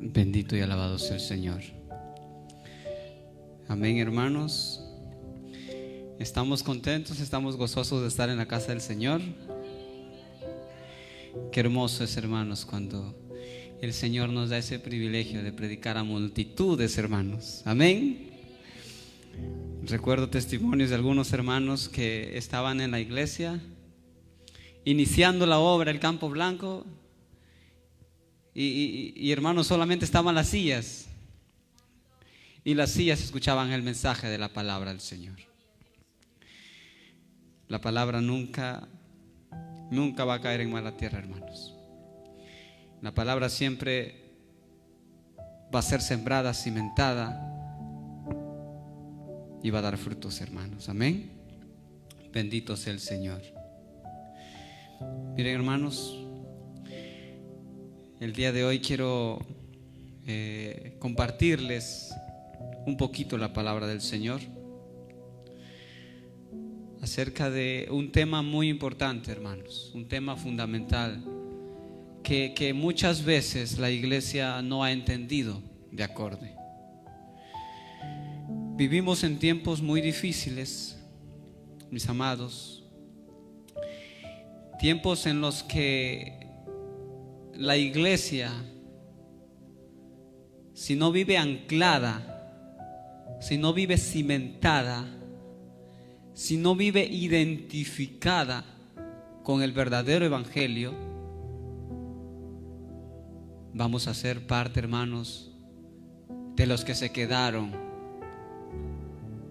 Bendito y alabado sea el Señor. Amén, hermanos. Estamos contentos, estamos gozosos de estar en la casa del Señor. Qué hermoso es, hermanos, cuando el Señor nos da ese privilegio de predicar a multitudes, hermanos. Amén. Recuerdo testimonios de algunos hermanos que estaban en la iglesia iniciando la obra, el Campo Blanco, y hermanos, solamente estaban las sillas, y las sillas escuchaban el mensaje de la palabra del Señor. La palabra nunca va a caer en mala tierra, hermanos. La palabra siempre va a ser sembrada, cimentada, y va a dar frutos, hermanos. Amén. Bendito sea el Señor. Miren, hermanos, el día de hoy quiero compartirles un poquito la palabra del Señor acerca de un tema muy importante, hermanos, un tema fundamental que muchas veces la iglesia no ha entendido de acorde. Vivimos en tiempos muy difíciles, mis amados, tiempos en los que la iglesia, si no vive anclada, si no vive cimentada, si no vive identificada con el verdadero evangelio, vamos a ser parte, hermanos, de los que se quedaron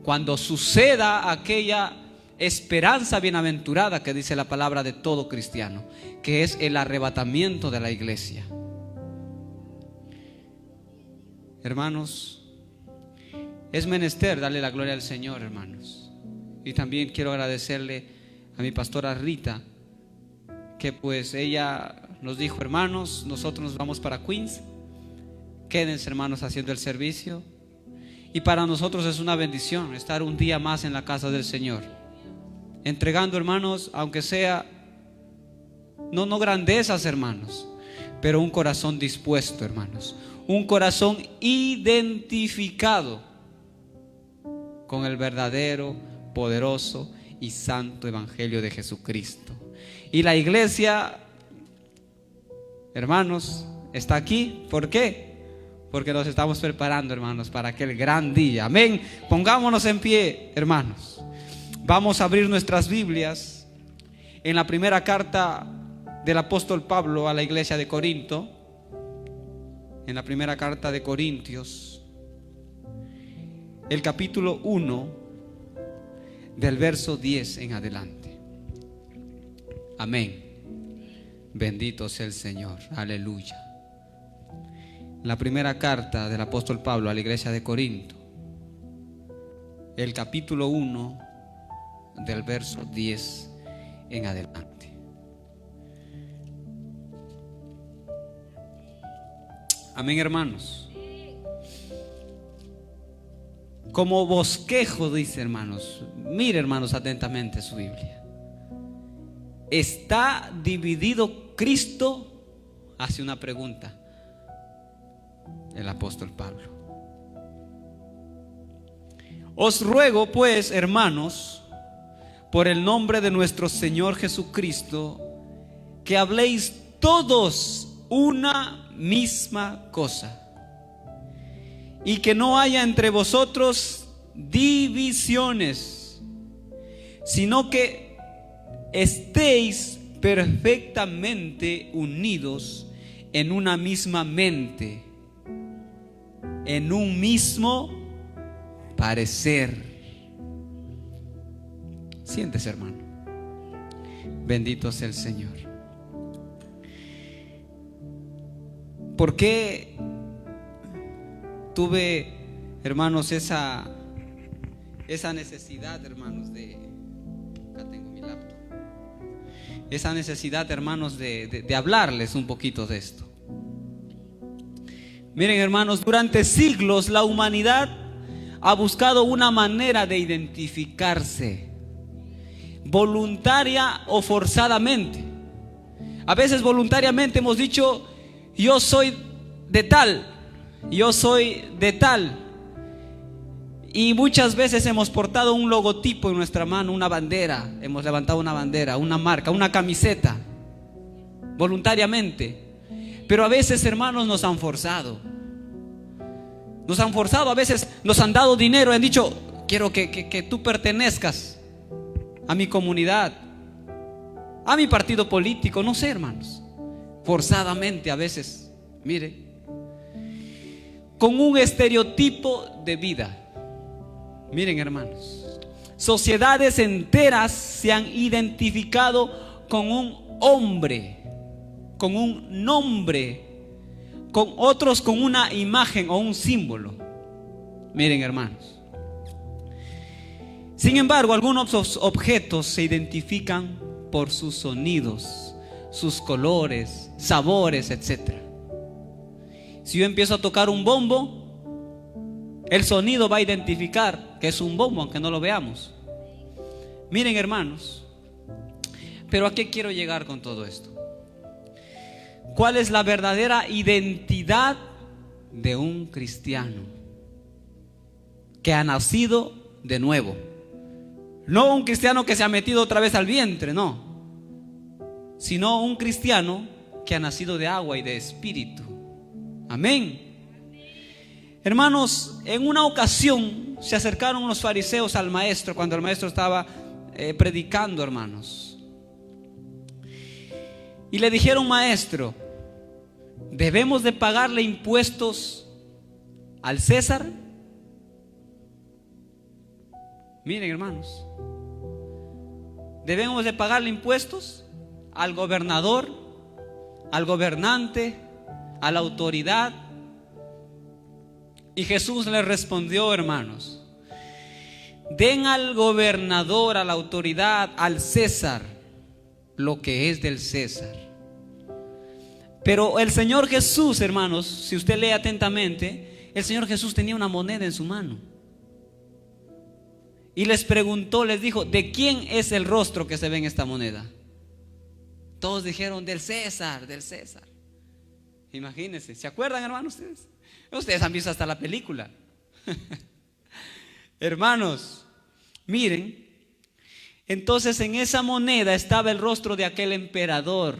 cuando suceda aquella esperanza bienaventurada que dice la palabra de todo cristiano, que es el arrebatamiento de la iglesia. Hermanos, es menester darle la gloria al Señor, hermanos. Y también quiero agradecerle a mi pastora Rita, que pues ella nos dijo: hermanos, nosotros nos vamos para Queens, quédense, hermanos, haciendo el servicio. Y para nosotros es una bendición estar un día más en la casa del Señor, entregando, hermanos, aunque sea no grandezas, hermanos, pero un corazón dispuesto, hermanos, un corazón identificado con el verdadero, poderoso y santo evangelio de Jesucristo. Y la iglesia, hermanos, está aquí. ¿Por qué? Porque nos estamos preparando, hermanos, para aquel gran día. Amén. Pongámonos en pie, hermanos. Vamos a abrir nuestras Biblias en la primera carta del apóstol Pablo a la iglesia de Corinto. En la primera carta de Corintios, el capítulo 1, del verso 10 en adelante. Amén. Bendito sea el Señor. Aleluya. La primera carta del apóstol Pablo a la iglesia de Corinto, el capítulo 1, del verso 10 en adelante. Amén, hermanos. Como bosquejo, dice, hermanos. Mire, hermanos, atentamente su Biblia. ¿Está dividido Cristo? Hace una pregunta el apóstol Pablo. Os ruego, pues, hermanos, por el nombre de nuestro Señor Jesucristo, que habléis todos una misma cosa, y que no haya entre vosotros divisiones, sino que estéis perfectamente unidos en una misma mente, en un mismo parecer. Siéntese, hermano. Bendito sea el Señor. ¿Por qué tuve, hermanos, esa necesidad, hermanos, acá tengo mi laptop, esa necesidad, hermanos, de hablarles un poquito de esto? Miren, hermanos, durante siglos la humanidad ha buscado una manera de identificarse, voluntaria o forzadamente. A veces voluntariamente hemos dicho: yo soy de tal, yo soy de tal. Y muchas veces hemos portado un logotipo en nuestra mano, una bandera, hemos levantado una bandera, una marca, una camiseta, voluntariamente. Pero a veces, hermanos, nos han forzado. A veces nos han dado dinero, han dicho: quiero que tú pertenezcas a mi comunidad, a mi partido político, no sé, hermanos. Forzadamente a veces, mire, con un estereotipo de vida. Miren, hermanos, sociedades enteras se han identificado con un hombre, con un nombre, con otros con una imagen o un símbolo. Miren, hermanos, sin embargo, algunos objetos se identifican por sus sonidos, sus colores, sabores, etc. Si yo empiezo a tocar un bombo, el sonido va a identificar que es un bombo, aunque no lo veamos. Miren, hermanos, pero ¿a qué quiero llegar con todo esto? ¿Cuál es la verdadera identidad de un cristiano que ha nacido de nuevo? No un cristiano que se ha metido otra vez al vientre, no, sino un cristiano que ha nacido de agua y de espíritu. Amén. Hermanos, en una ocasión se acercaron los fariseos al maestro cuando el maestro estaba predicando, hermanos, y le dijeron: maestro, ¿debemos de pagarle impuestos al César? Miren, hermanos, ¿debemos de pagarle impuestos al gobernador, al gobernante, a la autoridad? Y Jesús les respondió, hermanos: den al gobernador, a la autoridad, al César, lo que es del César. Pero el Señor Jesús, hermanos, si usted lee atentamente, el Señor Jesús tenía una moneda en su mano y les preguntó, les dijo: ¿de quién es el rostro que se ve en esta moneda? Todos dijeron: del César, del César. Imagínense, ¿se acuerdan, hermanos? Ustedes han visto hasta la película. Hermanos, miren, entonces en esa moneda estaba el rostro de aquel emperador.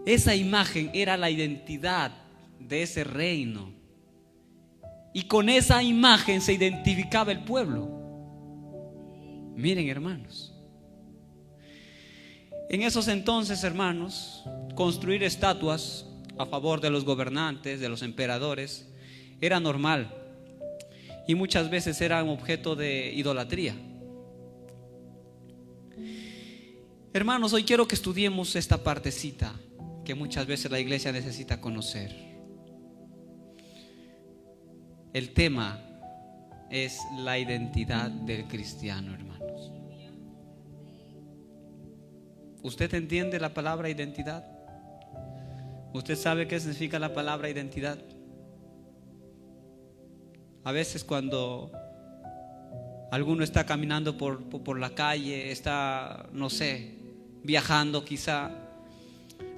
Esa imagen era la identidad de ese reino, y con esa imagen se identificaba el pueblo. Miren, hermanos, en esos entonces, hermanos, construir estatuas a favor de los gobernantes, de los emperadores, era normal, y muchas veces eran objeto de idolatría. Hermanos, hoy quiero que estudiemos esta partecita que muchas veces la iglesia necesita conocer. El tema es la identidad del cristiano, hermanos. ¿Usted entiende la palabra identidad? ¿Usted sabe qué significa la palabra identidad? A veces cuando alguno está caminando por la calle, está, no sé, viajando quizá,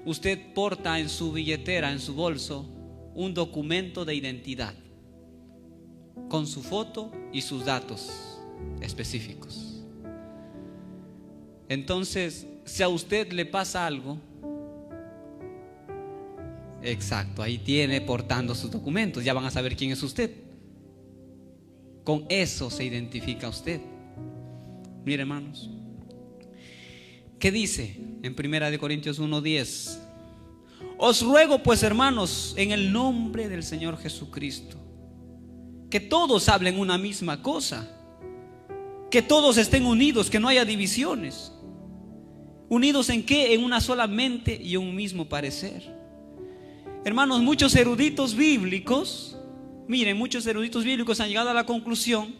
usted porta en su billetera, en su bolso, un documento de identidad con su foto y sus datos específicos. Entonces, si a usted le pasa algo, exacto, ahí tiene portando sus documentos, ya van a saber quién es usted. Con eso se identifica usted. Mire, hermanos, ¿qué dice en 1 Corintios 1:10? Os ruego pues, hermanos, en el nombre del Señor Jesucristo, que todos hablen una misma cosa, que todos estén unidos, que no haya divisiones. ¿Unidos en qué? En una sola mente y un mismo parecer. Hermanos, muchos eruditos bíblicos, miren, muchos eruditos bíblicos han llegado a la conclusión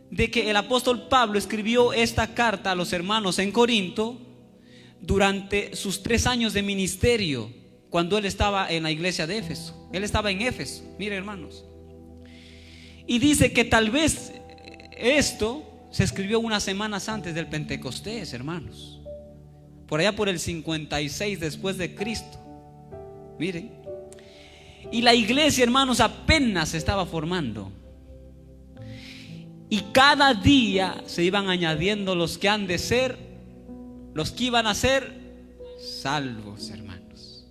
de que el apóstol Pablo escribió esta carta a los hermanos en Corinto durante sus 3 años de ministerio, cuando él estaba en la iglesia de Éfeso. Él estaba en Éfeso, miren, hermanos, y dice que tal vez esto se escribió unas semanas antes del Pentecostés, hermanos, por allá por el 56 después de Cristo. Miren, Y la iglesia, hermanos, apenas se estaba formando. Y cada día se iban añadiendo los que han de ser, los que iban a ser salvos, hermanos.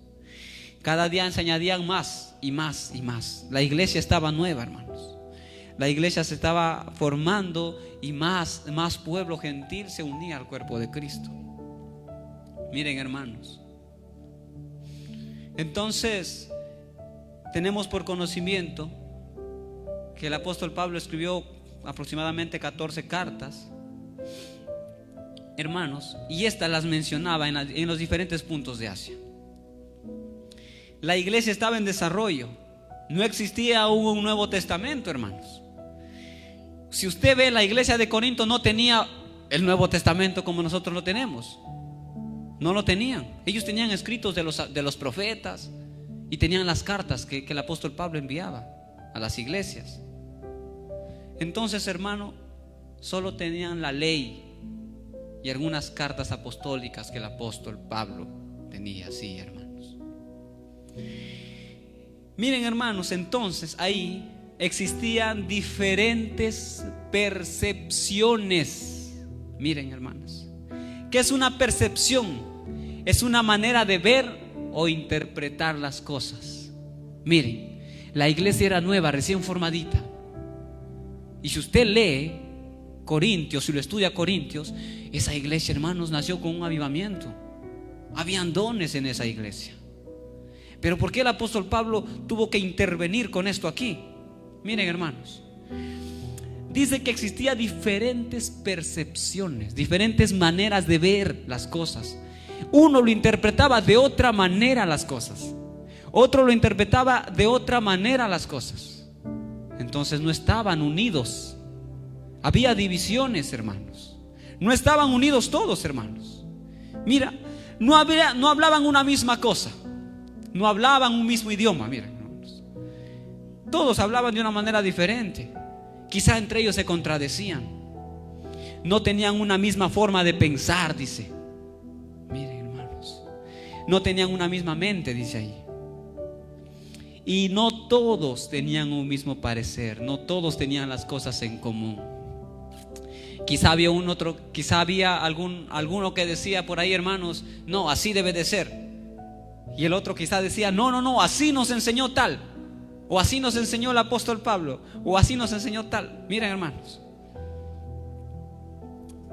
Cada día se añadían más y más y más. La iglesia estaba nueva, hermanos. La iglesia se estaba formando y más pueblo gentil se unía al cuerpo de Cristo. Miren, hermanos. Entonces, tenemos por conocimiento que el apóstol Pablo escribió aproximadamente 14 cartas, hermanos, y estas las mencionaba en los diferentes puntos de Asia. La iglesia estaba en desarrollo, no existía aún un Nuevo Testamento, hermanos. Si usted ve, la iglesia de Corinto no tenía el Nuevo Testamento como nosotros lo tenemos. No lo tenían. Ellos tenían escritos de los profetas y tenían las cartas que el apóstol Pablo enviaba a las iglesias. Entonces, hermano, solo tenían la ley y algunas cartas apostólicas que el apóstol Pablo tenía, sí, hermanos. Miren, hermanos, entonces ahí existían diferentes percepciones. Miren, hermanos, ¿qué es una percepción? Es una manera de ver o interpretar las cosas. Miren, la iglesia era nueva, recién formadita. Y si usted lee Corintios, si lo estudia Corintios, esa iglesia, hermanos, nació con un avivamiento. Habían dones en esa iglesia. Pero ¿por qué el apóstol Pablo tuvo que intervenir con esto aquí? Miren, hermanos, dice que existía diferentes percepciones, diferentes maneras de ver las cosas. Uno lo interpretaba de otra manera las cosas, otro lo interpretaba de otra manera las cosas. Entonces no estaban unidos. Había divisiones, hermanos. No estaban unidos todos, hermanos. Mira, no hablaban una misma cosa, no hablaban un mismo idioma. Mira, hermanos, todos hablaban de una manera diferente. Quizá entre ellos se contradecían. No tenían una misma forma de pensar, dice. Miren, hermanos, no tenían una misma mente, dice ahí. Y no todos tenían un mismo parecer, no todos tenían las cosas en común. Quizá había alguno que decía por ahí, hermanos, no, así debe de ser. Y el otro quizá decía, no, así nos enseñó tal, o así nos enseñó el apóstol Pablo, o así nos enseñó tal. Miren, hermanos,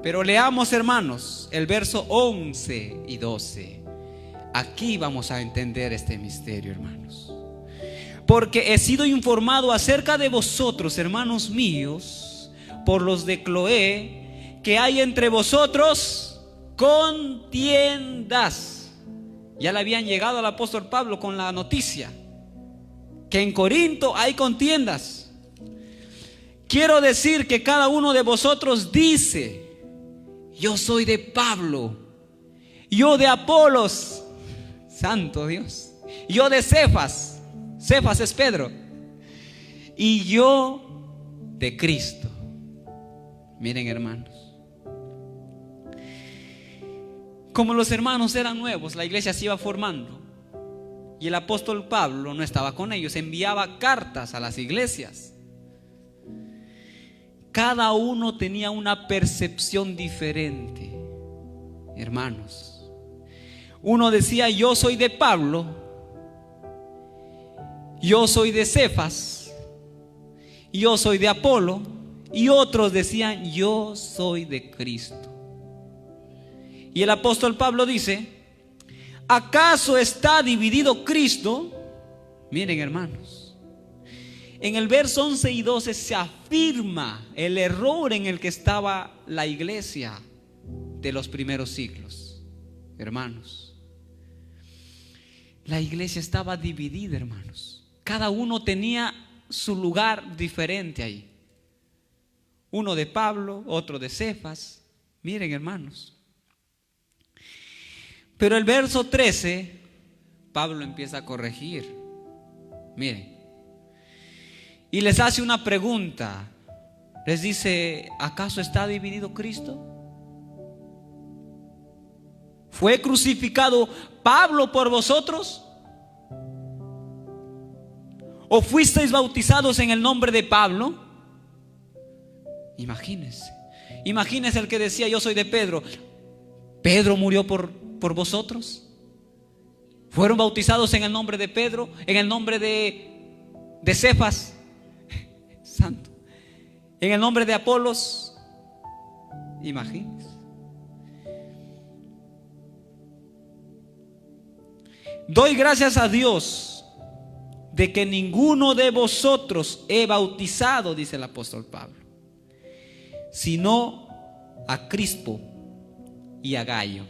pero leamos, hermanos, el verso 11 y 12. Aquí vamos a entender este misterio, hermanos. Porque he sido informado acerca de vosotros, hermanos míos, por los de Cloé, que hay entre vosotros contiendas. Ya le habían llegado al apóstol Pablo con la noticia que en Corinto hay contiendas. Quiero decir que cada uno de vosotros dice: yo soy de Pablo, yo de Apolos, santo Dios, yo de Cefas es Pedro, y yo de Cristo. Miren, hermanos, como los hermanos eran nuevos, la iglesia se iba formando y el apóstol Pablo no estaba con ellos, enviaba cartas a las iglesias. Cada uno tenía una percepción diferente, hermanos. Uno decía: yo soy de Pablo, yo soy de Cefas, yo soy de Apolo, y otros decían: yo soy de Cristo. Y el apóstol Pablo dice: ¿acaso está dividido Cristo? Miren, hermanos, en el verso 11 y 12 se afirma el error en el que estaba la iglesia de los primeros siglos. Hermanos, la iglesia estaba dividida, hermanos. Cada uno tenía su lugar diferente ahí. Uno de Pablo, otro de Cefas. Miren, hermanos. Pero el verso 13, Pablo empieza a corregir. Miren. Y les hace una pregunta. Les dice: ¿acaso está dividido Cristo? ¿Fue crucificado Pablo por vosotros? ¿O fuisteis bautizados en el nombre de Pablo? Imagínense. Imagínense el que decía: yo soy de Pedro. ¿Pedro murió por vosotros? ¿Fueron bautizados en el nombre de Pedro? ¿En el nombre de Cefas? Santo. ¿En el nombre de Apolos? Imagínense. Doy gracias a Dios de que ninguno de vosotros he bautizado, dice el apóstol Pablo, sino a Crispo y a Gayo,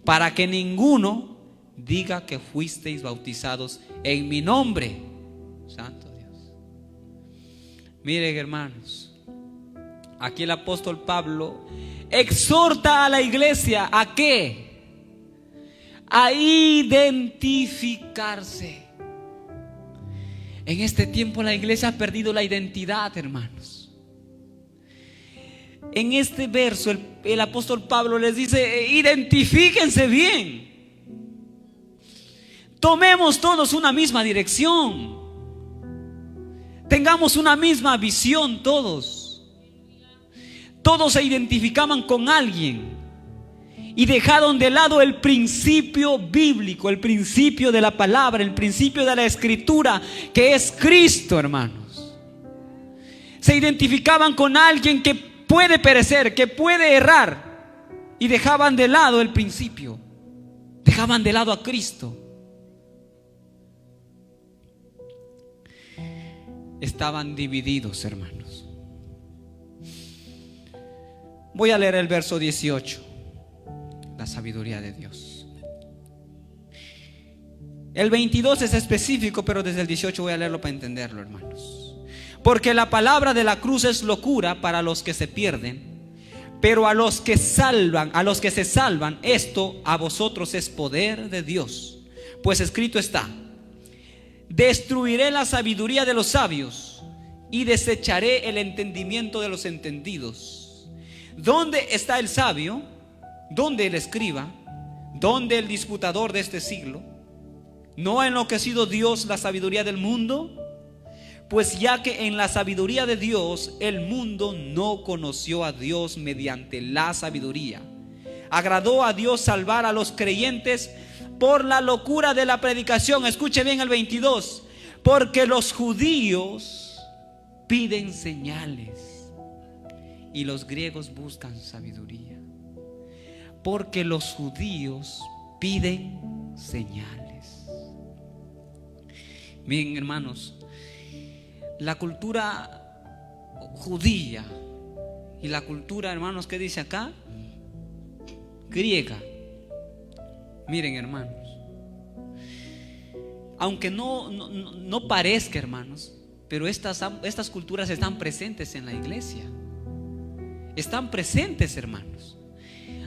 para que ninguno diga que fuisteis bautizados en mi nombre. Santo Dios. Miren, hermanos, aquí el apóstol Pablo exhorta a la iglesia ¿a qué? A identificarse. En este tiempo la iglesia ha perdido la identidad, hermanos. En este verso el apóstol Pablo les dice: identifíquense bien. Tomemos todos una misma dirección. Tengamos una misma visión todos. Todos se identificaban con alguien y dejaron de lado el principio bíblico, el principio de la palabra, el principio de la escritura, que es Cristo, hermanos. Se identificaban con alguien que puede perecer, que puede errar, y dejaban de lado el principio, dejaban de lado a Cristo. Estaban divididos, hermanos. Voy a leer el verso 18. La sabiduría de Dios. El 22 es específico, pero desde el 18 voy a leerlo para entenderlo, hermanos. Porque la palabra de la cruz es locura para los que se pierden, pero a los que se salvan, esto a vosotros es poder de Dios. Pues escrito está: destruiré la sabiduría de los sabios y desecharé el entendimiento de los entendidos. ¿Dónde está el sabio? ¿Dónde el escriba? ¿Dónde el disputador de este siglo? ¿No ha enloquecido Dios la sabiduría del mundo? Pues ya que en la sabiduría de Dios el mundo no conoció a Dios mediante la sabiduría, agradó a Dios salvar a los creyentes por la locura de la predicación. Escuche bien el 22. Porque los judíos piden señales y los griegos buscan sabiduría. Porque los judíos piden señales. Miren, hermanos, la cultura judía y la cultura, hermanos, ¿qué dice acá? Griega. Miren, hermanos, aunque no parezca, hermanos, pero estas culturas están presentes en la iglesia. Están presentes, hermanos,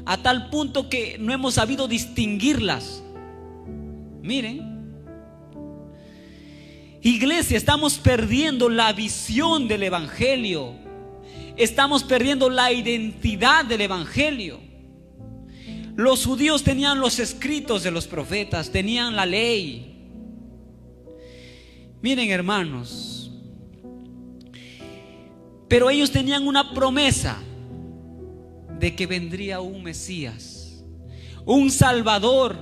a tal punto que no hemos sabido distinguirlas. Miren, iglesia, estamos perdiendo la visión del evangelio. Estamos perdiendo la identidad del evangelio. Los judíos tenían los escritos de los profetas, tenían la ley. Miren, hermanos, pero ellos tenían una promesa de que vendría un Mesías, un Salvador,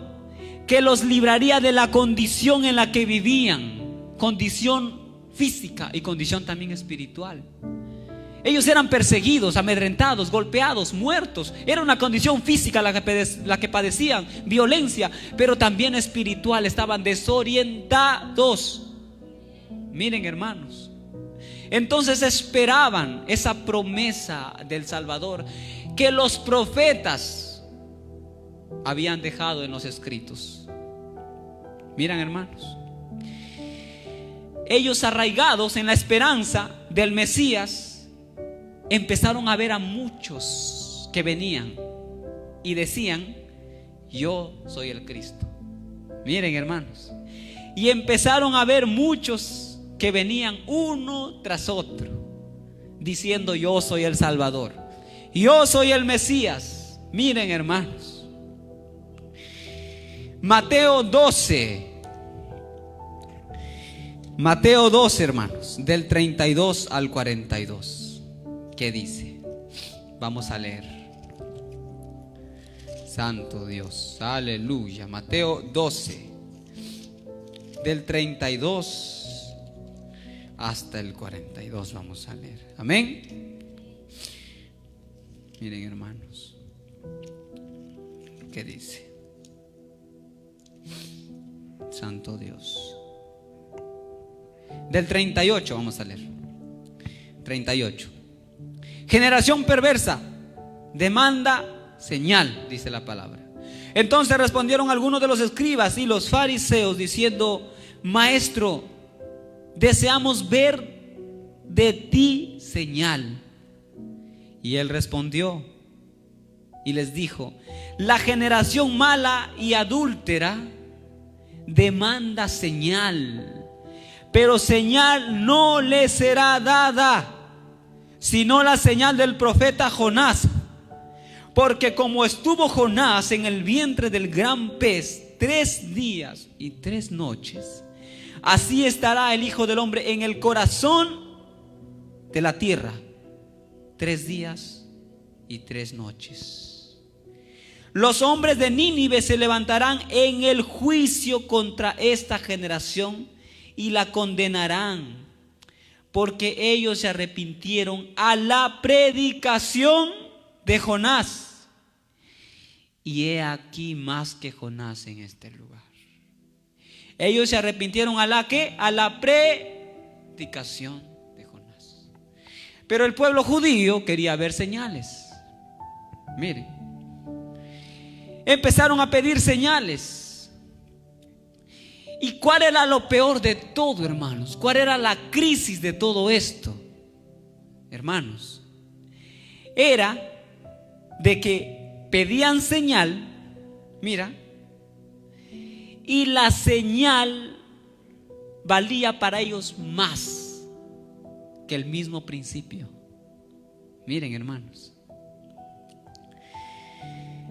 que los libraría de la condición en la que vivían, condición física y condición también espiritual. Ellos eran perseguidos, amedrentados, golpeados, muertos. Era una condición física la que padecían, violencia, pero también espiritual. Estaban desorientados. Miren, hermanos, entonces esperaban esa promesa del Salvador que los profetas habían dejado en los escritos. Miren, hermanos, ellos, arraigados en la esperanza del Mesías, empezaron a ver a muchos que venían y decían: yo soy el Cristo. Miren, hermanos, y empezaron a ver muchos que venían uno tras otro diciendo: yo soy el Salvador, yo soy el Mesías. Miren, hermanos, Mateo 12, Mateo 12, hermanos, del 32 al 42. ¿Qué dice? Vamos a leer. Santo Dios, aleluya. Mateo 12, del 32 hasta el 42 vamos a leer. Amén. Miren, hermanos, ¿qué dice? Santo Dios. Del 38 vamos a leer. 38. Generación perversa demanda señal, dice la palabra. Entonces respondieron algunos de los escribas y los fariseos diciendo: Maestro, deseamos ver de ti señal. Y él respondió y les dijo: la generación mala y adúltera demanda señal, pero señal no le será dada, sino la señal del profeta Jonás. Porque como estuvo Jonás en el vientre del gran pez 3 días y 3 noches, así estará el Hijo del Hombre en el corazón de la tierra 3 días y 3 noches. Los hombres de Nínive se levantarán en el juicio contra esta generación y la condenarán, porque ellos se arrepintieron a la predicación de Jonás. Y he aquí más que Jonás en este lugar. Ellos se arrepintieron a la ¿qué? A la predicación de Jonás. Pero el pueblo judío quería ver señales. Miren, empezaron a pedir señales. ¿Y cuál era lo peor de todo, hermanos? ¿Cuál era la crisis de todo esto, hermanos? Era de que pedían señal, mira, y la señal valía para ellos más que el mismo principio. Miren, hermanos,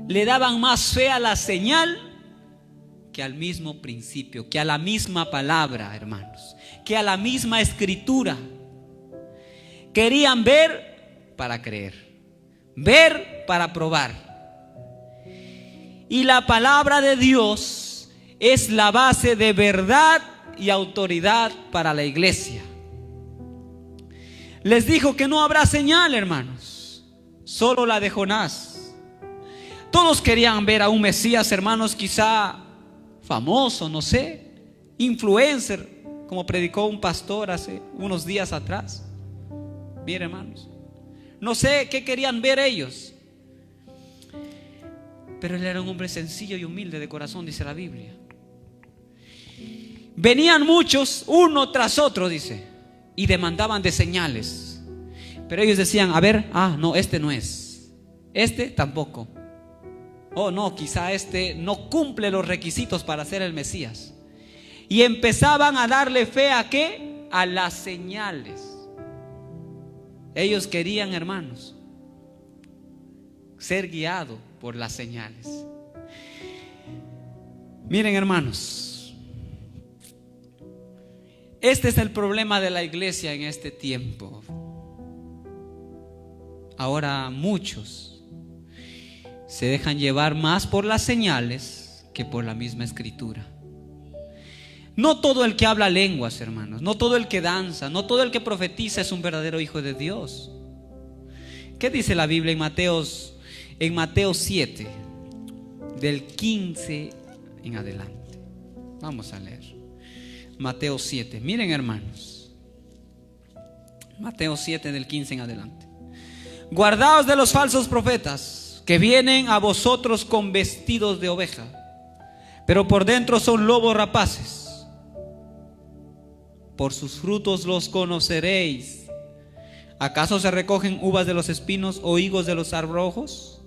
le daban más fe a la señal que al mismo principio, que a la misma palabra, hermanos, que a la misma escritura. Querían ver para creer, ver para probar. Y la palabra de Dios es la base de verdad y autoridad para la iglesia. Les dijo que no habrá señal, hermanos, solo la de Jonás. Todos querían ver a un Mesías, hermanos, quizá famoso, no sé, influencer, como predicó un pastor hace unos días atrás. Miren, hermanos, no sé qué querían ver ellos, pero él era un hombre sencillo y humilde de corazón, dice la Biblia. Venían muchos, uno tras otro, dice, y demandaban de señales. Pero ellos decían: a ver, no, este no es, este tampoco. Oh, no, quizá este no cumple los requisitos para ser el Mesías. Y empezaban a darle fe ¿a qué? A las señales. Ellos querían, hermanos, ser guiados por las señales. Miren, hermanos, este es el problema de la iglesia en este tiempo. Ahora muchos se dejan llevar más por las señales que por la misma escritura. No todo el que habla lenguas, hermanos, no todo el que danza, no todo el que profetiza es un verdadero hijo de Dios. ¿Qué dice la Biblia en Mateo 7, del 15 en adelante? Vamos a leer Mateo 7. Miren, hermanos, Mateo 7 del 15 en adelante. Guardaos de los falsos profetas que vienen a vosotros con vestidos de oveja, pero por dentro son lobos rapaces. Por sus frutos los conoceréis. ¿Acaso se recogen uvas de los espinos o higos de los abrojos?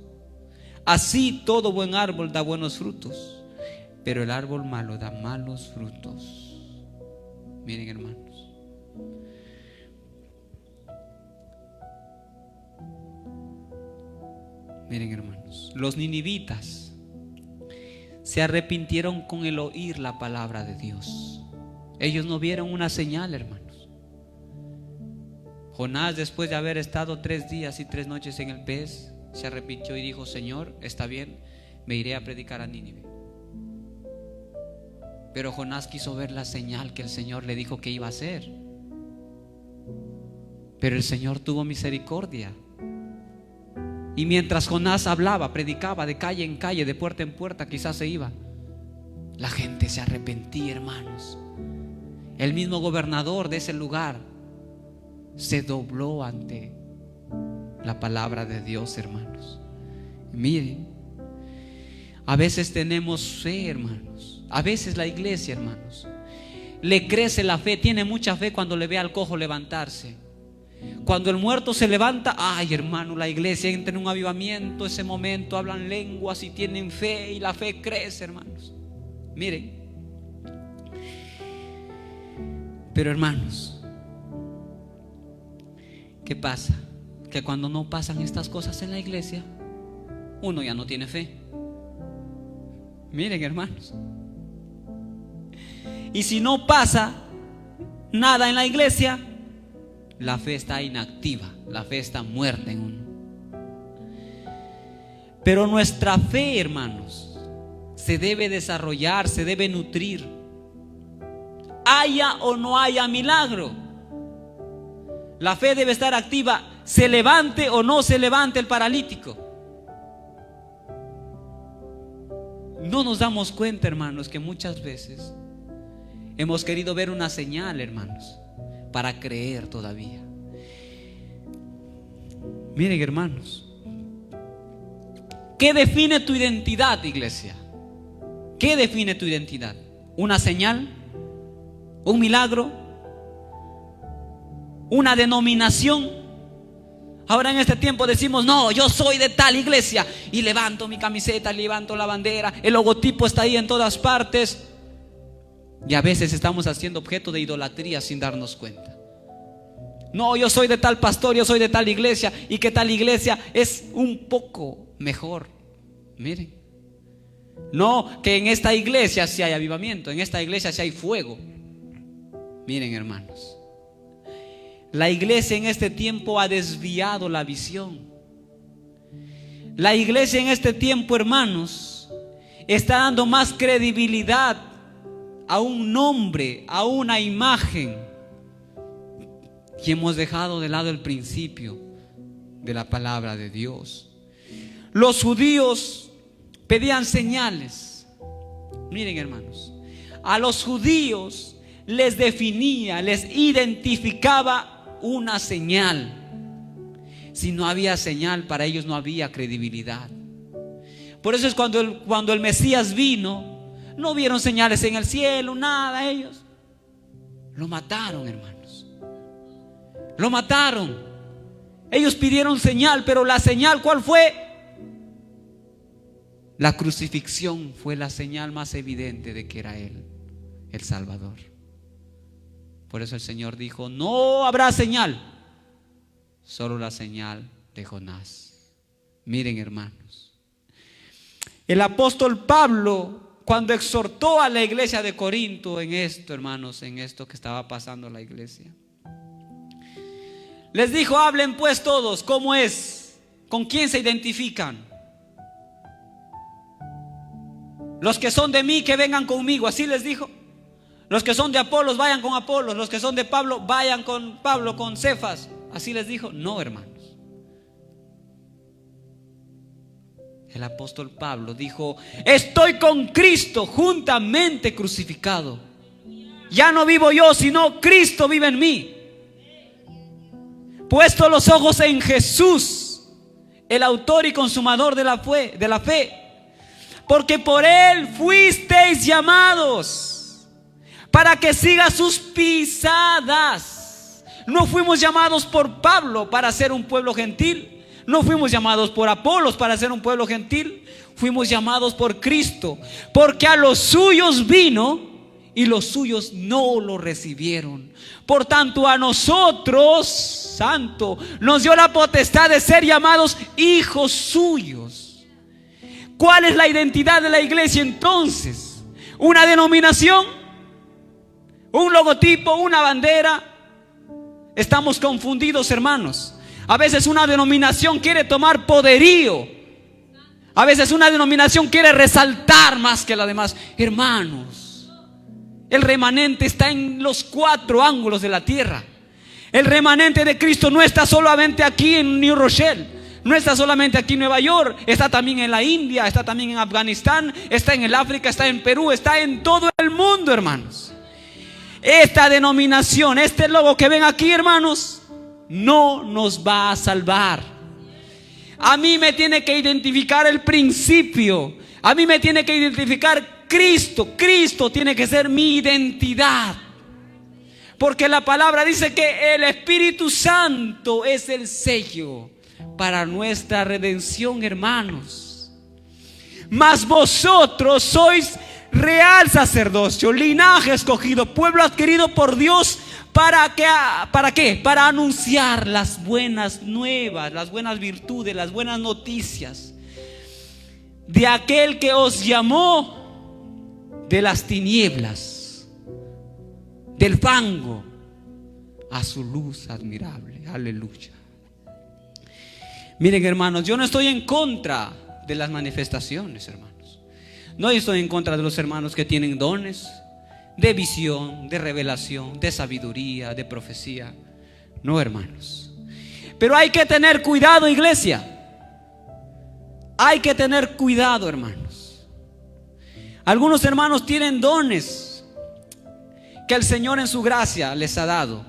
Así todo buen árbol da buenos frutos, pero el árbol malo da malos frutos. Miren, hermanos, miren, hermanos, los ninivitas se arrepintieron con el oír la palabra de Dios. Ellos no vieron una señal, hermanos. Jonás, después de haber estado 3 días y 3 noches en el pez, se arrepintió y dijo: Señor, está bien, me iré a predicar a Nínive. Pero Jonás quiso ver la señal que el Señor le dijo que iba a hacer. Pero el Señor tuvo misericordia. Y mientras Jonás hablaba, predicaba de calle en calle, de puerta en puerta, quizás se iba, la gente se arrepentía, hermanos. El mismo gobernador de ese lugar se dobló ante la palabra de Dios, hermanos. Miren, a veces tenemos fe, hermanos. A veces la iglesia, hermanos, le crece la fe, tiene mucha fe cuando le ve al cojo levantarse. Cuando el muerto se levanta, ay, hermano, la iglesia entra en un avivamiento. Ese momento hablan lenguas y tienen fe, y la fe crece, hermanos. Miren, pero hermanos, ¿qué pasa? Que cuando no pasan estas cosas en la iglesia, uno ya no tiene fe. Miren, hermanos, y si no pasa nada en la iglesia, la fe está inactiva, la fe está muerta en uno. Pero nuestra fe, hermanos, se debe desarrollar, se debe nutrir, haya o no haya milagro. La fe debe estar activa, se levante o no se levante el paralítico. No nos damos cuenta, hermanos, que muchas veces hemos querido ver una señal, hermanos, para creer todavía. Miren, hermanos, ¿qué define tu identidad, iglesia? ¿Qué define tu identidad? ¿Una señal? ¿Un milagro? ¿Una denominación? Ahora en este tiempo decimos: no, yo soy de tal iglesia, y levanto mi camiseta, levanto la bandera, el logotipo está ahí en todas partes. Y a veces estamos haciendo objeto de idolatría sin darnos cuenta. No, yo soy de tal pastor, yo soy de tal iglesia, y que tal iglesia es un poco mejor. Miren, no, que en esta iglesia sí hay avivamiento, en esta iglesia sí hay fuego. Miren, hermanos, la iglesia en este tiempo ha desviado la visión. La iglesia en este tiempo, hermanos, está dando más credibilidad a un nombre, a una imagen, y hemos dejado de lado el principio de la palabra de Dios. Los judíos pedían señales. Miren, hermanos, a los judíos les definía, les identificaba una señal. Si no había señal, para ellos no había credibilidad. Por eso es cuando el Mesías vino, no vieron señales en el cielo, nada. Ellos lo mataron, hermanos. Lo mataron. Ellos pidieron señal, pero la señal, ¿cuál fue? La crucifixión fue la señal más evidente de que era Él, el Salvador. Por eso el Señor dijo: no habrá señal, solo la señal de Jonás. Miren, hermanos, el apóstol Pablo, cuando exhortó a la iglesia de Corinto en esto, hermanos, en esto que estaba pasando en la iglesia, les dijo: hablen pues todos, ¿cómo es? ¿Con quién se identifican? Los que son de mí, que vengan conmigo, así les dijo. Los que son de Apolos, vayan con Apolos. Los que son de Pablo, vayan con Pablo, con Cefas. Así les dijo. No, hermanos. El apóstol Pablo dijo: estoy con Cristo juntamente crucificado. Ya no vivo yo, sino Cristo vive en mí. Puesto los ojos en Jesús, el autor y consumador de la fe, porque por Él fuisteis llamados para que siga sus pisadas. No fuimos llamados por Pablo para ser un pueblo gentil. No fuimos llamados por Apolos para ser un pueblo gentil. Fuimos llamados por Cristo, porque a los suyos vino y los suyos no lo recibieron. Por tanto, a nosotros, santo, nos dio la potestad de ser llamados hijos suyos. ¿Cuál es la identidad de la iglesia entonces? ¿Una denominación? un logotipo, una bandera. Estamos confundidos, hermanos. A veces una denominación quiere tomar poderío. A veces una denominación quiere resaltar más que la demás. Hermanos, el remanente está en los 4 ángulos de la tierra. El remanente de Cristo no está solamente aquí en New Rochelle, no está solamente aquí en Nueva York, está también en la India, está también en Afganistán, está en el África, está en Perú, está en todo el mundo, hermanos. Esta denominación, este logo que ven aquí, hermanos, no nos va a salvar. A mí me tiene que identificar el principio. A mí me tiene que identificar Cristo. Cristo tiene que ser mi identidad. Porque la palabra dice que el Espíritu Santo es el sello para nuestra redención, hermanos. Mas vosotros sois real sacerdocio, linaje escogido, pueblo adquirido por Dios. ¿Para qué? Para anunciar las buenas nuevas, las buenas virtudes, las buenas noticias de aquel que os llamó de las tinieblas, del fango, a su luz admirable. Aleluya. Miren, hermanos, yo no estoy en contra de las manifestaciones, hermanos. No estoy en contra de los hermanos que tienen dones de visión, de revelación, de sabiduría, de profecía. No, hermanos. Pero hay que tener cuidado, iglesia. Hay que tener cuidado, hermanos. Algunos hermanos tienen dones que el Señor en su gracia les ha dado.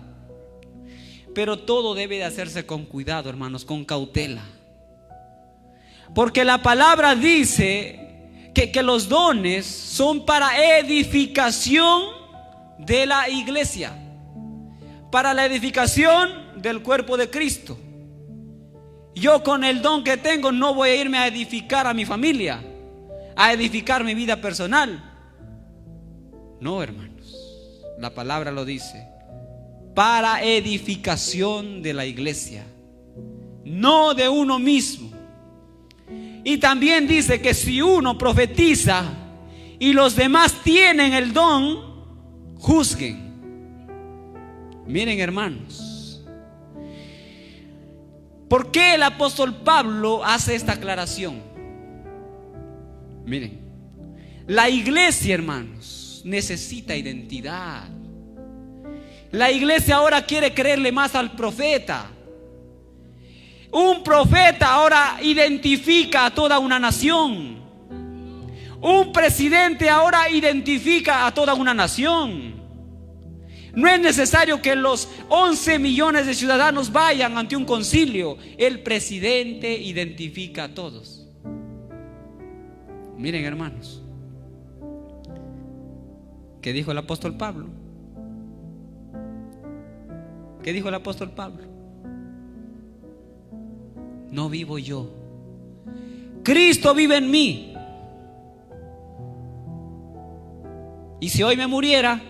Pero todo debe de hacerse con cuidado, hermanos, con cautela. Porque la palabra dice que los dones son para edificación de la iglesia, para la edificación del cuerpo de Cristo. Yo con el don que tengo no voy a irme a edificar a mi familia, a edificar mi vida personal. No, hermanos, la palabra lo dice, para edificación de la iglesia, no de uno mismo. Y también dice que si uno profetiza y los demás tienen el don, juzguen. Miren, hermanos, ¿por qué el apóstol Pablo hace esta aclaración? Miren, la iglesia, hermanos, necesita identidad. La iglesia ahora quiere creerle más al profeta. Un profeta ahora identifica a toda una nación. Un presidente ahora identifica a toda una nación. No es necesario que los 11 millones de ciudadanos vayan ante un concilio. El presidente identifica a todos. Miren, hermanos, ¿qué dijo el apóstol Pablo? ¿Qué dijo el apóstol Pablo? No vivo yo, Cristo vive en mí. Y si hoy me muriera,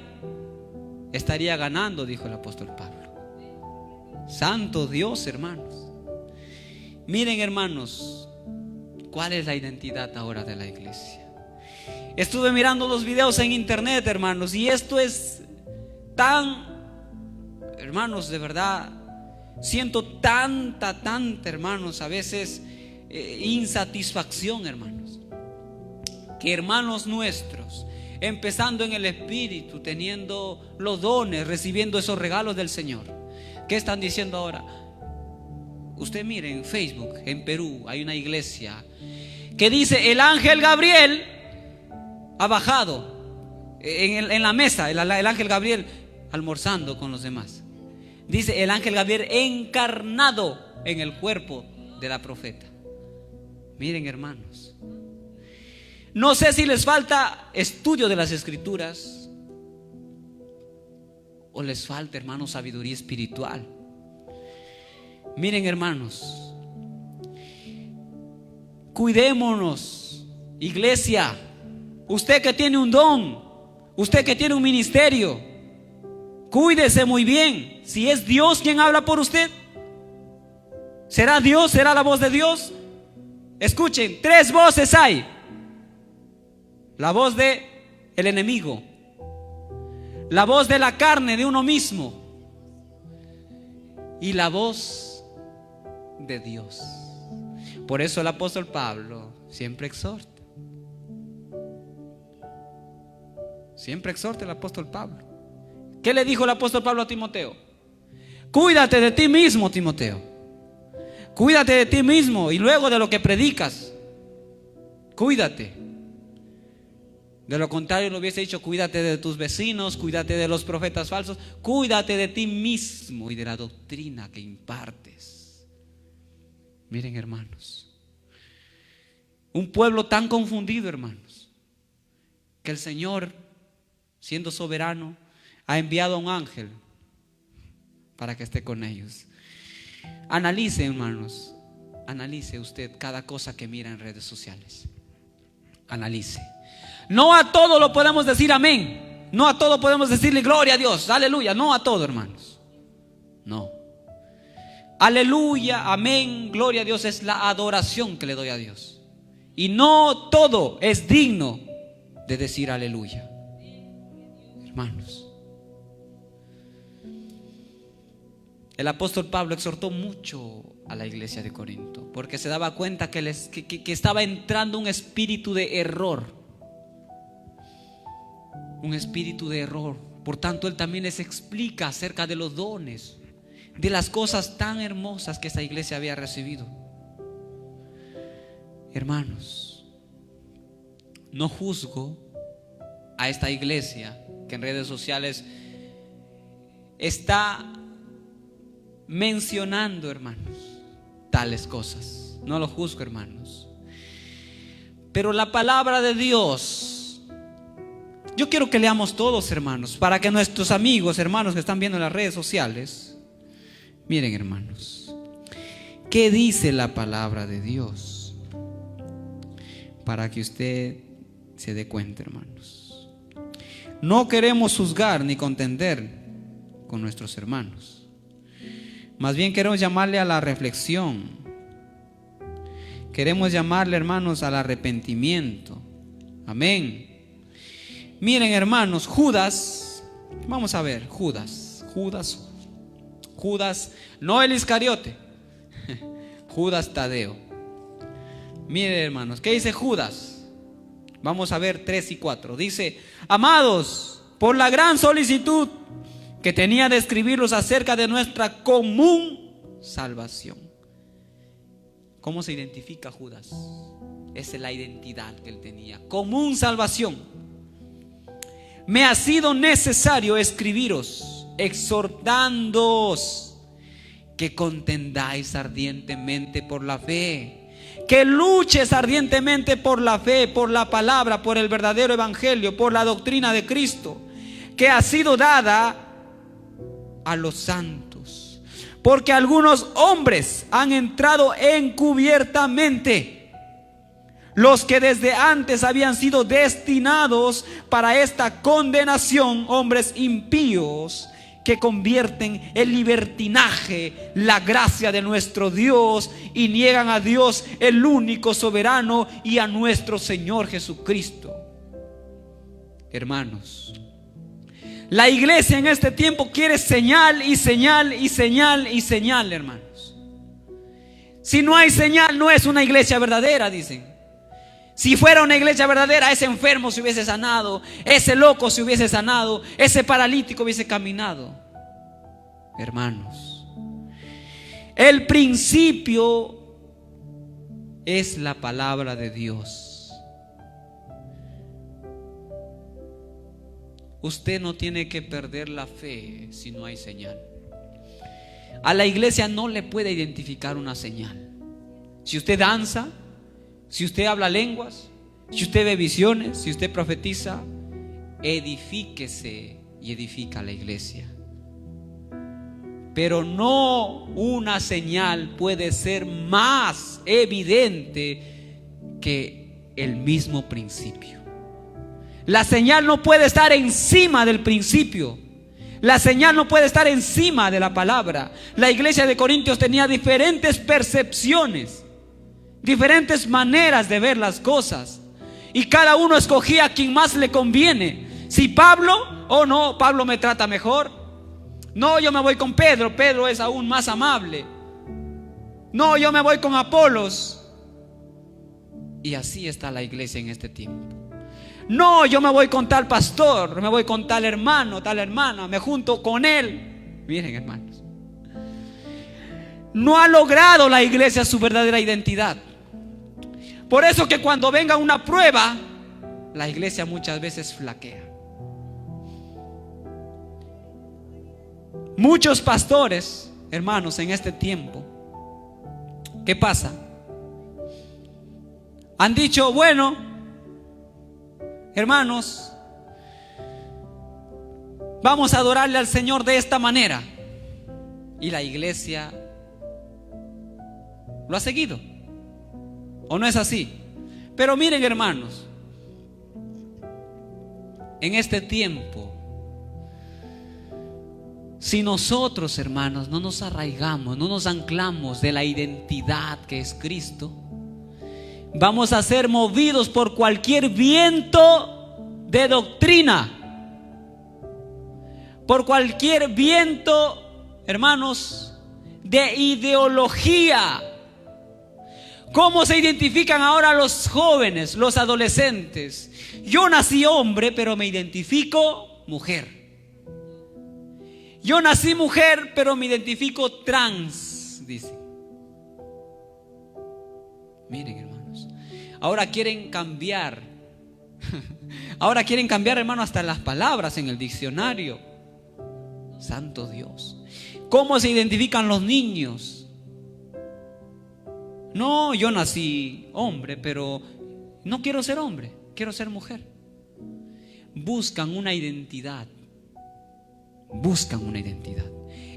estaría ganando, dijo el apóstol Pablo. Santo Dios, hermanos. Miren, hermanos, ¿cuál es la identidad ahora de la iglesia? Estuve mirando los videos en internet, hermanos, y esto es tan, hermanos, de verdad, siento tanta, hermanos, a veces insatisfacción, hermanos. Que hermanos nuestros, empezando en el Espíritu, teniendo los dones, recibiendo esos regalos del Señor, ¿qué están diciendo ahora? Usted mire en Facebook, en Perú, hay una iglesia que dice: el ángel Gabriel ha bajado en la mesa, el ángel Gabriel almorzando con los demás. Dice: el ángel Gabriel encarnado en el cuerpo de la profeta. Miren, hermanos, no sé si les falta estudio de las escrituras o les falta, hermanos, sabiduría espiritual. Miren, hermanos, cuidémonos, iglesia. Usted que tiene un don, usted que tiene un ministerio, cuídese muy bien. Si es Dios quien habla por usted, ¿será Dios? ¿Será la voz de Dios? Escuchen, 3 voces hay. La voz de el enemigo, la voz de la carne de uno mismo y la voz de Dios. Por eso el apóstol Pablo siempre exhorta. Siempre exhorta el apóstol Pablo. ¿Qué le dijo el apóstol Pablo a Timoteo? Cuídate de ti mismo, Timoteo. Cuídate de ti mismo y luego de lo que predicas. Cuídate. De lo contrario le hubiese dicho: cuídate de tus vecinos, cuídate de los profetas falsos, cuídate de ti mismo y de la doctrina que impartes. Miren, hermanos, un pueblo tan confundido, hermanos, que el Señor, siendo soberano, ha enviado a un ángel para que esté con ellos. Analice, hermanos, analice usted cada cosa que mira en redes sociales. Analice. No a todo lo podemos decir amén. No a todo podemos decirle gloria a Dios, aleluya. No a todo, hermanos. No. Aleluya, amén, gloria a Dios es la adoración que le doy a Dios. Y no todo es digno de decir aleluya. Hermanos, el apóstol Pablo exhortó mucho a la iglesia de Corinto, porque se daba cuenta que estaba entrando un espíritu de error. Un espíritu de error. Por tanto, él también les explica acerca de los dones, de las cosas tan hermosas que esta iglesia había recibido. Hermanos, no juzgo a esta iglesia que en redes sociales está mencionando, hermanos, tales cosas. No lo juzgo, hermanos. Pero la palabra de Dios, yo quiero que leamos todos, hermanos, para que nuestros amigos, hermanos que están viendo en las redes sociales, miren, hermanos, ¿qué dice la palabra de Dios? Para que usted se dé cuenta, hermanos. No queremos juzgar ni contender con nuestros hermanos. Más bien queremos llamarle a la reflexión. Queremos llamarle, hermanos, al arrepentimiento. Amén. Miren, hermanos, Judas, vamos a ver, Judas, no el Iscariote, Judas Tadeo. Miren, hermanos, ¿qué dice Judas? Vamos a ver 3 y 4. Dice: amados, por la gran solicitud que tenía de escribirlos acerca de nuestra común salvación. ¿Cómo se identifica Judas? Esa es la identidad que él tenía, común salvación. Me ha sido necesario escribiros, exhortándoos que contendáis ardientemente por la fe, que luches ardientemente por la fe, por la palabra, por el verdadero evangelio, por la doctrina de Cristo, que ha sido dada a los santos. Porque algunos hombres han entrado encubiertamente, los que desde antes habían sido destinados para esta condenación, hombres impíos que convierten en libertinaje la gracia de nuestro Dios y niegan a Dios, el único soberano, y a nuestro Señor Jesucristo. Hermanos, la iglesia en este tiempo quiere señal y señal y señal y señal, hermanos. Si no hay señal, no es una iglesia verdadera, dicen. Si fuera una iglesia verdadera, ese enfermo se hubiese sanado, ese loco se hubiese sanado, ese paralítico hubiese caminado. Hermanos, el principio es la palabra de Dios. Usted no tiene que perder la fe si no hay señal. A la iglesia no le puede identificar una señal. Si usted danza, si usted habla lenguas, si usted ve visiones, si usted profetiza, edifíquese y edifica la iglesia. Pero no una señal puede ser más evidente que el mismo principio. La señal no puede estar encima del principio. La señal no puede estar encima de la palabra. La iglesia de Corintios tenía diferentes percepciones, diferentes maneras de ver las cosas, y cada uno escogía a quien más le conviene. Si Pablo, oh no, Pablo me trata mejor. No, yo me voy con Pedro, Pedro es aún más amable. No, yo me voy con Apolos. Y así está la iglesia en este tiempo. No, yo me voy con tal pastor, me voy con tal hermano, tal hermana, me junto con él. Miren, hermanos, no ha logrado la iglesia su verdadera identidad. Por eso que cuando venga una prueba, la iglesia muchas veces flaquea. Muchos pastores, hermanos, en este tiempo, ¿qué pasa? Han dicho, bueno, hermanos, vamos a adorarle al Señor de esta manera. Y la iglesia lo ha seguido. ¿O no es así? Pero miren, hermanos, en este tiempo, si nosotros, hermanos, no nos arraigamos, no nos anclamos de la identidad que es Cristo, vamos a ser movidos por cualquier viento de doctrina, por cualquier viento, hermanos, de ideología. ¿Cómo se identifican ahora los jóvenes, los adolescentes? Yo nací hombre, pero me identifico mujer. Yo nací mujer, pero me identifico trans, dice. Miren, hermanos, ahora quieren cambiar. Ahora quieren cambiar, hermano, hasta las palabras en el diccionario. Santo Dios. ¿Cómo se identifican los niños? No, yo nací hombre, pero no quiero ser hombre, quiero ser mujer. Buscan una identidad. Buscan una identidad.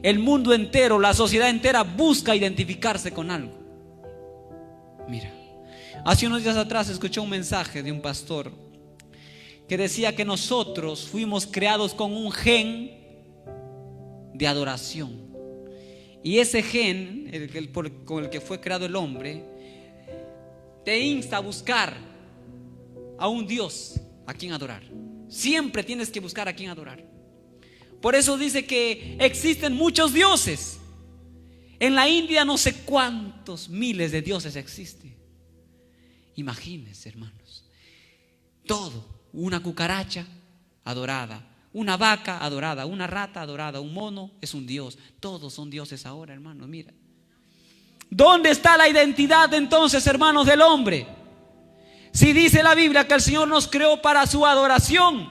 El mundo entero, la sociedad entera busca identificarse con algo. Mira, hace unos días atrás escuché un mensaje de un pastor que decía que nosotros fuimos creados con un gen de adoración. Y ese gen, con el que fue creado el hombre, te insta a buscar a un Dios a quien adorar. Siempre tienes que buscar a quien adorar. Por eso dice que existen muchos dioses. En la India no sé cuántos miles de dioses existen. Imagínense, hermanos, todo, una cucaracha adorada, una vaca adorada, una rata adorada, un mono es un dios. Todos son dioses ahora, hermanos, mira. ¿Dónde está la identidad entonces, hermanos, del hombre? Si dice la Biblia que el Señor nos creó para su adoración,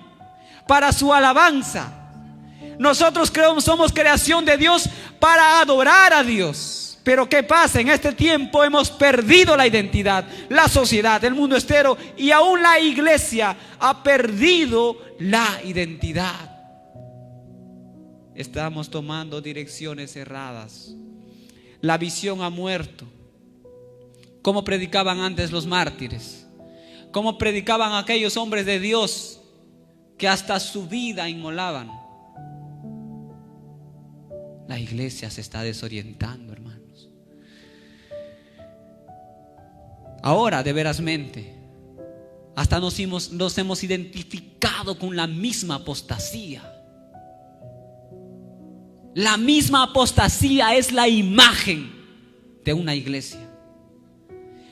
para su alabanza. Nosotros somos creación de Dios para adorar a Dios. Pero ¿qué pasa? En este tiempo hemos perdido la identidad. La sociedad, el mundo entero y aún la iglesia ha perdido la identidad. Estamos tomando direcciones erradas. La visión ha muerto. Como predicaban antes los mártires, como predicaban aquellos hombres de Dios que hasta su vida inmolaban. La iglesia se está desorientando, hermanos. Ahora, de verasmente, hasta nos hemos identificado con la misma apostasía. La misma apostasía es la imagen de una iglesia.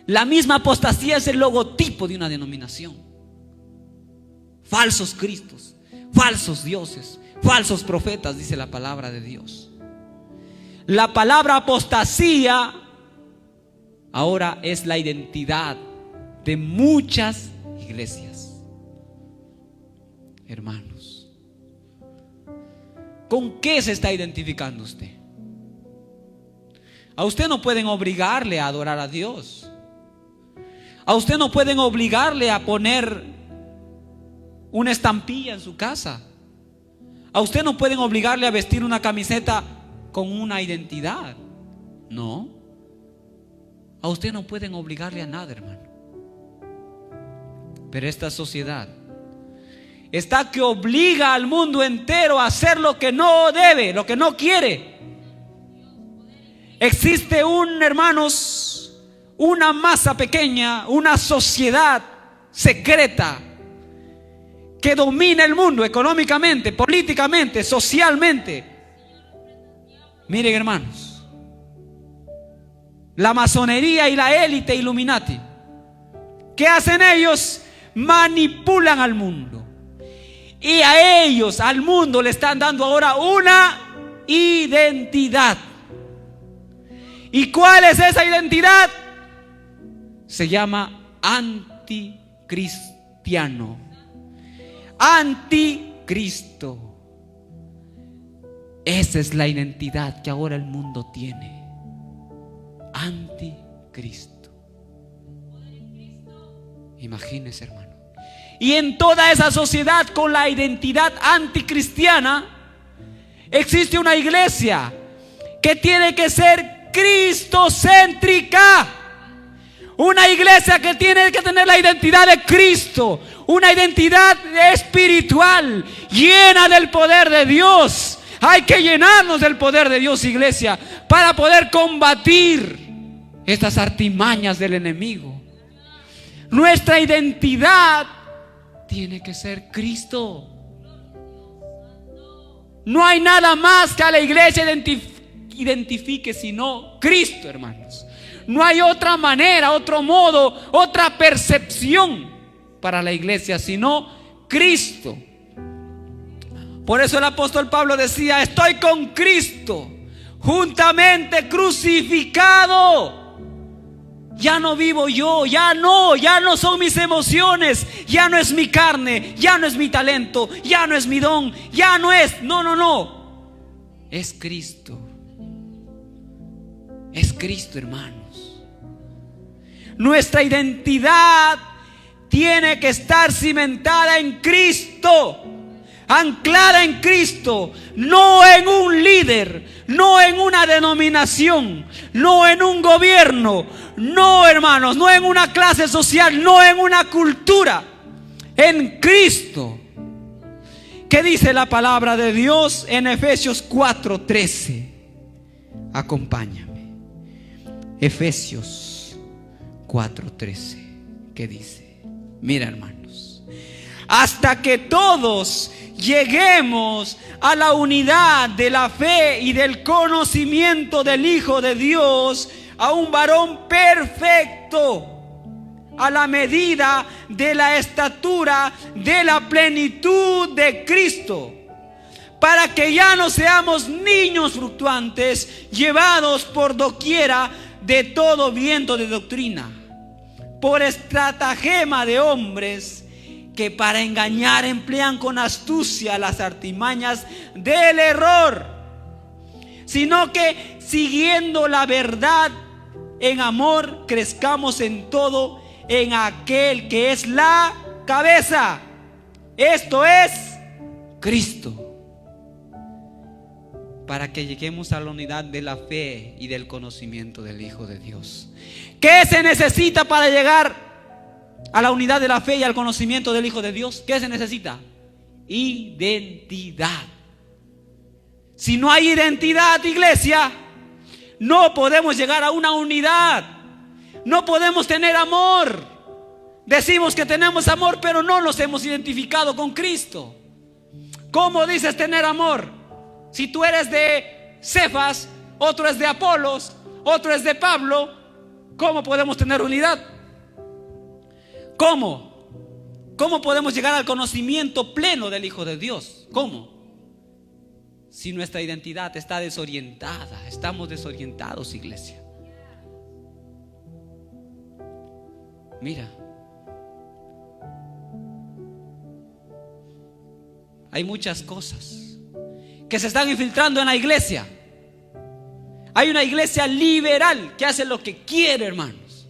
La misma apostasía es el logotipo de una denominación. Falsos cristos, falsos dioses, falsos profetas, dice la palabra de Dios. La palabra apostasía ahora es la identidad de muchas iglesias. Hermanos, ¿con qué se está identificando usted? A usted no pueden obligarle a adorar a Dios. A usted no pueden obligarle a poner una estampilla en su casa. A usted no pueden obligarle a vestir una camiseta con una identidad. No. A usted no pueden obligarle a nada, hermano. Pero esta sociedad está que obliga al mundo entero a hacer lo que no debe, lo que no quiere. Existe hermanos, una masa pequeña, una sociedad secreta que domina el mundo económicamente, políticamente, socialmente. Miren, hermanos, la masonería y la élite Illuminati, ¿qué hacen ellos? Manipulan al mundo. Y a ellos, al mundo, le están dando ahora una identidad. ¿Y cuál es esa identidad? Se llama anticristiano, anticristo. Esa es la identidad que ahora el mundo tiene. Anticristo. Imagínense, hermano. Y en toda esa sociedad con la identidad anticristiana existe una iglesia que tiene que ser cristocéntrica. Una iglesia que tiene que tener la identidad de Cristo, una identidad espiritual llena del poder de Dios. Hay que llenarnos del poder de Dios, iglesia, para poder combatir estas artimañas del enemigo. Nuestra identidad tiene que ser Cristo. No hay nada más que a la iglesia identifique sino Cristo, hermanos. No hay otra manera, otro modo, otra percepción para la iglesia sino Cristo. Por eso el apóstol Pablo decía: estoy con Cristo juntamente crucificado. Ya no vivo yo, ya no son mis emociones, ya no es mi carne, ya no es mi talento, ya no es mi don, ya no es, no, es Cristo. Es Cristo, hermanos. Nuestra identidad tiene que estar cimentada en Cristo, anclada en Cristo, no en un líder, no en una denominación, no en un gobierno, no, hermanos, no en una clase social, no en una cultura, en Cristo. ¿Qué dice la palabra de Dios en Efesios 4:13? Acompáñame. Efesios 4:13. ¿Qué dice? Mira, hermanos, hasta que todos lleguemos a la unidad de la fe y del conocimiento del Hijo de Dios, a un varón perfecto, a la medida de la estatura de la plenitud de Cristo, para que ya no seamos niños fluctuantes, llevados por doquiera de todo viento de doctrina, por estratagema de hombres que para engañar emplean con astucia las artimañas del error, sino que siguiendo la verdad en amor crezcamos en todo en aquel que es la cabeza, esto es Cristo, para que lleguemos a la unidad de la fe y del conocimiento del Hijo de Dios. ¿Qué se necesita para llegar a la unidad de la fe y al conocimiento del Hijo de Dios? ¿Qué se necesita? Identidad. Si no hay identidad, iglesia, no podemos llegar a una unidad. No podemos tener amor. Decimos que tenemos amor, pero no nos hemos identificado con Cristo. ¿Cómo dices tener amor? Si tú eres de Cefas, otro es de Apolos, otro es de Pablo, ¿cómo podemos tener unidad? ¿Cómo podemos llegar al conocimiento pleno del Hijo de Dios? ¿Cómo? Si nuestra identidad está desorientada. Estamos desorientados, iglesia. Mira, hay muchas cosas que se están infiltrando en la iglesia. Hay una iglesia liberal que hace lo que quiere, hermanos.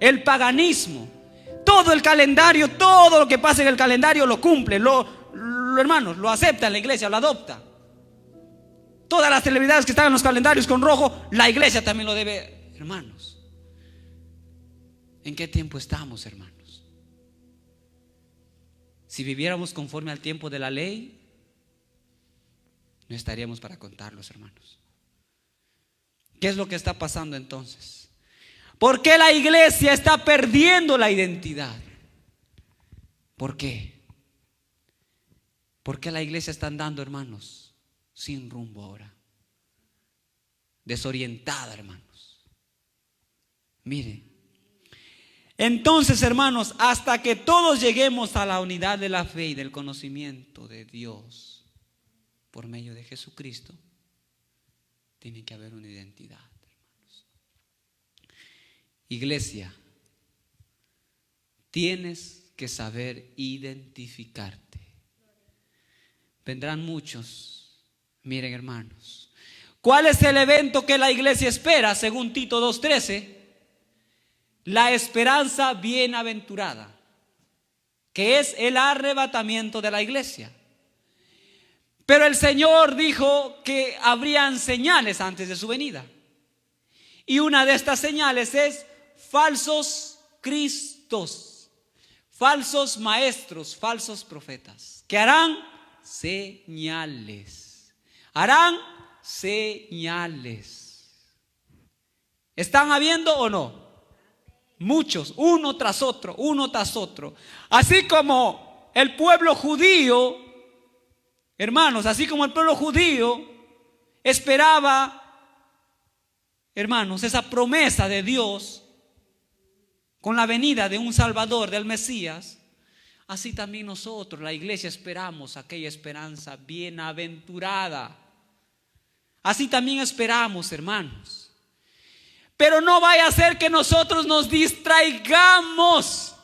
El paganismo, todo el calendario, todo lo que pasa en el calendario lo cumple, hermanos, lo acepta en la iglesia, lo adopta. Todas las celebridades que están en los calendarios con rojo, la iglesia también lo debe, hermanos. ¿En qué tiempo estamos, hermanos? Si viviéramos conforme al tiempo de la ley, no estaríamos para contarlos, hermanos. ¿Qué es lo que está pasando entonces? ¿Por qué la iglesia está perdiendo la identidad? ¿Por qué? ¿Por qué la iglesia está andando, hermanos, sin rumbo ahora? Desorientada, hermanos. Mire. Entonces, hermanos, hasta que todos lleguemos a la unidad de la fe y del conocimiento de Dios por medio de Jesucristo, tiene que haber una identidad, hermanos. Iglesia, tienes que saber identificarte. Vendrán muchos. Miren, hermanos, ¿cuál es el evento que la iglesia espera según Tito 2:13? La esperanza bienaventurada, que es el arrebatamiento de la iglesia. Pero el Señor dijo que habrían señales antes de su venida. Y una de estas señales es falsos cristos, falsos maestros, falsos profetas, que harán señales. Harán señales. ¿Están habiendo o no? Muchos, uno tras otro, uno tras otro. Así como el pueblo judío, hermanos, así como el pueblo judío esperaba, hermanos, esa promesa de Dios con la venida de un Salvador, del Mesías, así también nosotros, la iglesia, esperamos aquella esperanza bienaventurada. Así también esperamos, hermanos. Pero no vaya a ser que nosotros nos distraigamos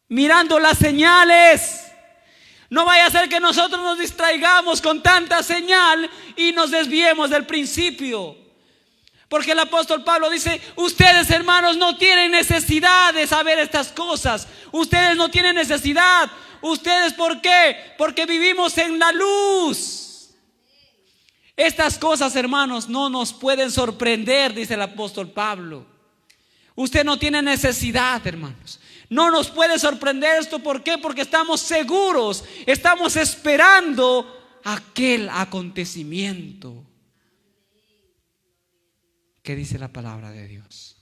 mirando las señales. No vaya a ser que nosotros nos distraigamos con tanta señal y nos desviemos del principio. Porque el apóstol Pablo dice: ustedes, hermanos, no tienen necesidad de saber estas cosas. Ustedes no tienen necesidad. ¿Ustedes por qué? Porque vivimos en la luz. Estas cosas, hermanos, no nos pueden sorprender, dice el apóstol Pablo. Usted no tiene necesidad, hermanos. No nos puede sorprender esto. ¿Por qué? Porque estamos seguros, estamos esperando aquel acontecimiento que dice la palabra de Dios.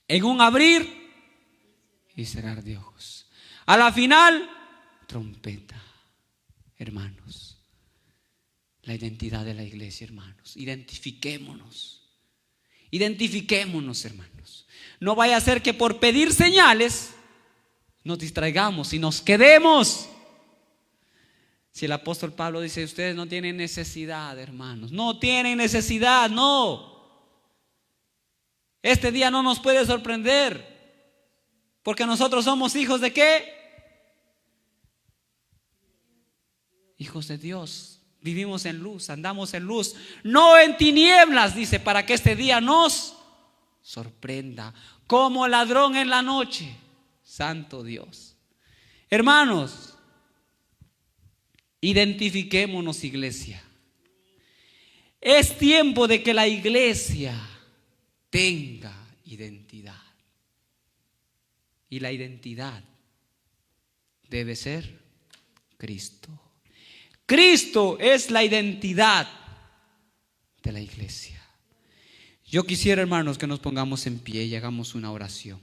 En un abrir y cerrar de ojos. A la final, trompeta, hermanos. La identidad de la iglesia, hermanos. Identifiquémonos. Identifiquémonos, hermanos. No vaya a ser que por pedir señales nos distraigamos y nos quedemos. Si el apóstol Pablo dice: ustedes no tienen necesidad, hermanos. No tienen necesidad, no. Este día no nos puede sorprender. Porque nosotros somos hijos de ¿qué? Hijos de Dios. Vivimos en luz, andamos en luz, no en tinieblas, dice, para que este día nos sorprenda como ladrón en la noche. Santo Dios. Hermanos, identifiquémonos, iglesia. Es tiempo de que la iglesia tenga identidad. Y la identidad debe ser Cristo. Cristo es la identidad de la iglesia. Yo quisiera, hermanos, que nos pongamos en pie y hagamos una oración.